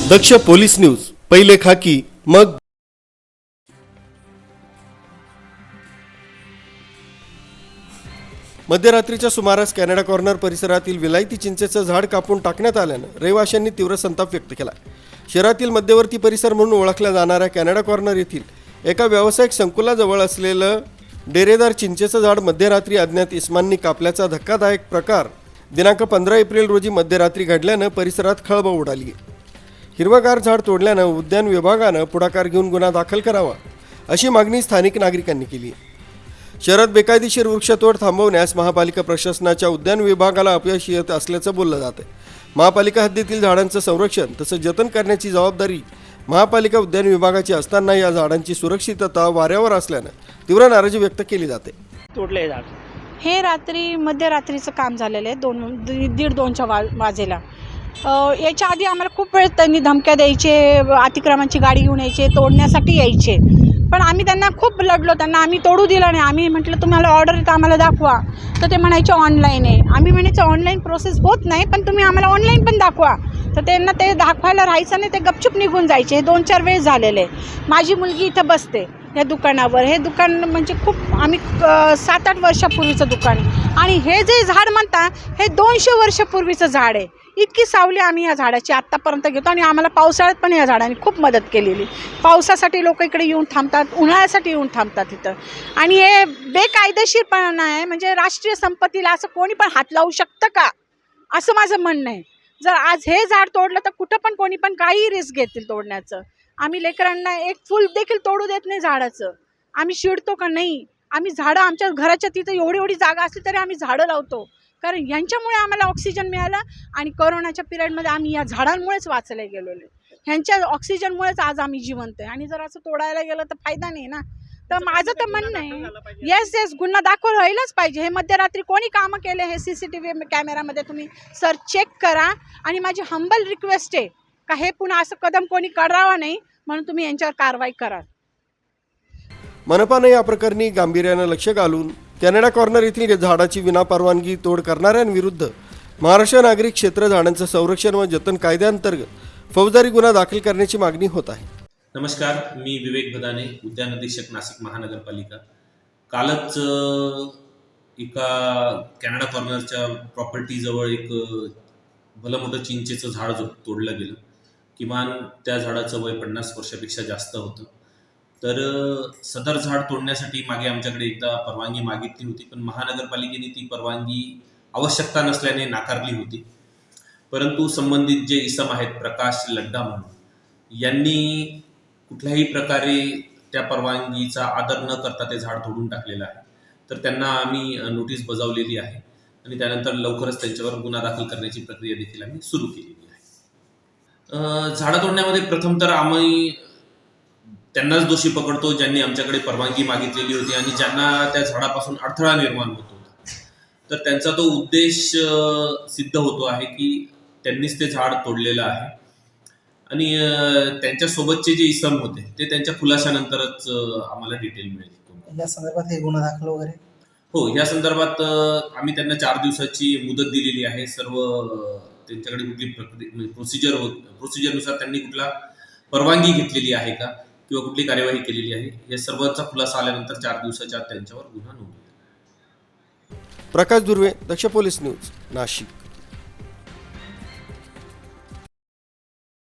दक्ष police news, पहिले खाकी मग मध्यरात्रीच्या सुमारास कॅनडा कॉर्नर परिसरातील विलायती चिंचेचं झाड कापून टाकण्यात आल्यानं रहिवाशांनी तीव्र संताप व्यक्त केला. शहरातील मध्यवर्ती परिसर म्हणून ओळखल्या जाणाऱ्या कॅनडा कॉर्नर येथील एका व्यावसायिक संकुलाजवळ असलेलं डेरेदार चिंचेचं झाड मध्यरात्री अज्ञात इस्मांनी कापल्याचा धक्कादायक प्रकार दिनांक 15 एप्रिल रोजी मध्यरात्री घडल्यानं परिसरात खळबळ उडाली. हिरवगार झाड तोडल्यानं उद्यान विभागानं पुढाकार घेऊन गुन्हा दाखल करावा अशी मागणी स्थानिक नागरिकांनी केली. शहरात बेकायदेशीर वृक्षतोड थांबवण्यास महापालिका प्रशासनाच्या उद्यान विभागाला अपयश येत असल्याचं बोललं जातं. महापालिका हद्दीतील झाडांचं संरक्षण तसंच जतन करण्याची जबाबदारी महापालिका उद्यान विभागाची असताना या झाडांची सुरक्षितता वाऱ्यावर असल्यानं तीव्र नाराजी व्यक्त केली जाते. तोडले झाड हे रात्री मध्यरात्रीचं काम झालेलं आहे. 1:30-2च्या वाजेला. याच्या आधी आम्हाला खूप वेळ त्यांनी धमक्या द्यायचे, अतिक्रमणाची गाडी घेऊन यायचे, तोडण्यासाठी यायचे. पण आम्ही त्यांना खूप लढलो, त्यांना आम्ही तोडू दिलं नाही. आम्ही म्हटलं तुम्हाला ऑर्डर तर आम्हाला दाखवा, तर ते म्हणायचे ऑनलाईन आहे. आम्ही म्हणायचं ऑनलाईन प्रोसेस होत नाही, पण तुम्ही आम्हाला ऑनलाईन पण दाखवा. तर त्यांना ते दाखवायला राहायचं नाही, ते गपचूप निघून जायचे. हे 2-4 वेळेस झालेले. माझी मुलगी इथं बसते या दुकानावर. हे दुकान म्हणजे खूप आम्ही 7-8 वर्षापूर्वीचं दुकान आहे. आणि हे जे झाड म्हणता हे 200 वर्षापूर्वीचं झाड आहे. इतकी सावली आम्ही या झाडाची आत्तापर्यंत घेतो. आणि आम्हाला पावसाळ्यात पण या झाडाने खूप मदत केलेली. पावसासाठी लोक इकडे येऊन थांबतात, उन्हाळ्यासाठी येऊन थांबतात इथं. आणि हे बेकायदेशीरपणा आहे. म्हणजे राष्ट्रीय संपत्तीला असं कोणी पण हात लावू शकतं का, असं माझं म्हणणं आहे. जर आज हे झाड तोडलं तर कुठं पण कोणी पण काही रिस्क घेतील तोडण्याचं. आम्ही लेकरांना एक फुल देखील तोडू देत नाही झाडाचं. आम्ही शिडतो का नाही. आम्ही झाडं आमच्या घराच्या तिथं एवढी जागा असली तरी आम्ही झाडं लावतो. कारण यांच्यामुळे आम्हाला ऑक्सिजन मिळाला. आणि कोरोनाच्या पिरियडमध्ये आम्ही या झाडांमुळेच वाचले गेलेलो. ह्यांच्या ऑक्सिजनमुळेच आज आम्ही जिवंत आहे. आणि जर असं तोडायला गेलं तर फायदा नाही ना. तर माझं तर म्हणणं आहे येस गुन्हा दाखल व्हायलाच पाहिजे. हे मध्यरात्री कोणी कामं केले हे CCTV कॅमेरामध्ये तुम्ही सर चेक करा. आणि माझी हंबल रिक्वेस्ट आहे का हे पुन्हा असं कदम कोणी करावं नाही, म्हणून तुम्ही यांच्यावर कारवाई करा. मनपाने या प्रकरणी गांभीर्यानं लक्ष घालून कॅनडा कॉर्नर येथील झाडाची विनापरवानगी तोड करणाऱ्यांविरुद्ध महाराष्ट्र नागरिक क्षेत्र झाडांचं संरक्षण व जतन कायद्याअंतर्गत फौजदारी गुन्हा दाखल करण्याची मागणी होत आहे. नमस्कार, मी विवेक भदाने, उद्यान अधीक्षक नाशिक महानगरपालिका. कालच एका कॅनडा कॉर्नरच्या प्रॉपर्टीजवळ एक भलं मोठं चिंचेचं झाड तोडलं गेलं. किमान त्या झाडाचं वय 50 वर्षापेक्षा जास्त होतं. तर सदर झाड तोडण्यासाठी मागे आमच्याकडे एकदा परवानगी मागितली होती, पण महानगरपालिकेने ती परवानगी आवश्यकता नसल्याने नाकारली होती. परंतु संबंधित जे इसम आहेत प्रकाश लड्डा म्हणून, यांनी कुठल्याही प्रकारे त्या परवानगीचा आदर न करता ते झाड तोडून टाकलेलं आहे. तर त्यांना आम्ही नोटीस बजावलेली आहे आणि त्यानंतर लवकरच त्यांच्यावर गुन्हा दाखल करण्याची प्रक्रिया देखील आम्ही सुरू केलेली आहे. झाडं तोडण्यामध्ये प्रथम तर आम्ही त्यांनाच दोषी पकडतो ज्यांनी आमच्याकडे परवानगी मागितलेली होती आणि ज्यांना त्या झाडापासून अडथळा निर्माण होत होता. तर त्यांचा तो उद्देश सिद्ध होतो आहे की त्यांनीच ते झाड तोडलेलं आहे. आणि त्यांच्यासोबतचे जे इसम होते ते त्यांच्या खुलाशानंतरच आम्हाला डिटेल मिळेल. या संदर्भात हे गुन्हा दाखल वगैरे हो, या संदर्भात आम्ही त्यांना 4 दिवसाची मुदत दिलेली आहे. सर्व त्यांच्याकडे कुठली प्रोसिजरनुसार त्यांनी कुठला परवानगी घेतलेली आहे का किंवा कुठली कार्यवाही केलेली आहे, या सर्वांचा खुलासा आल्यानंतर 4 दिवसाच्या आत त्यांच्यावर गुन्हा नोंदवला. प्रकाश दुर्वे, दक्ष पोलीस न्यूज, नाशिक.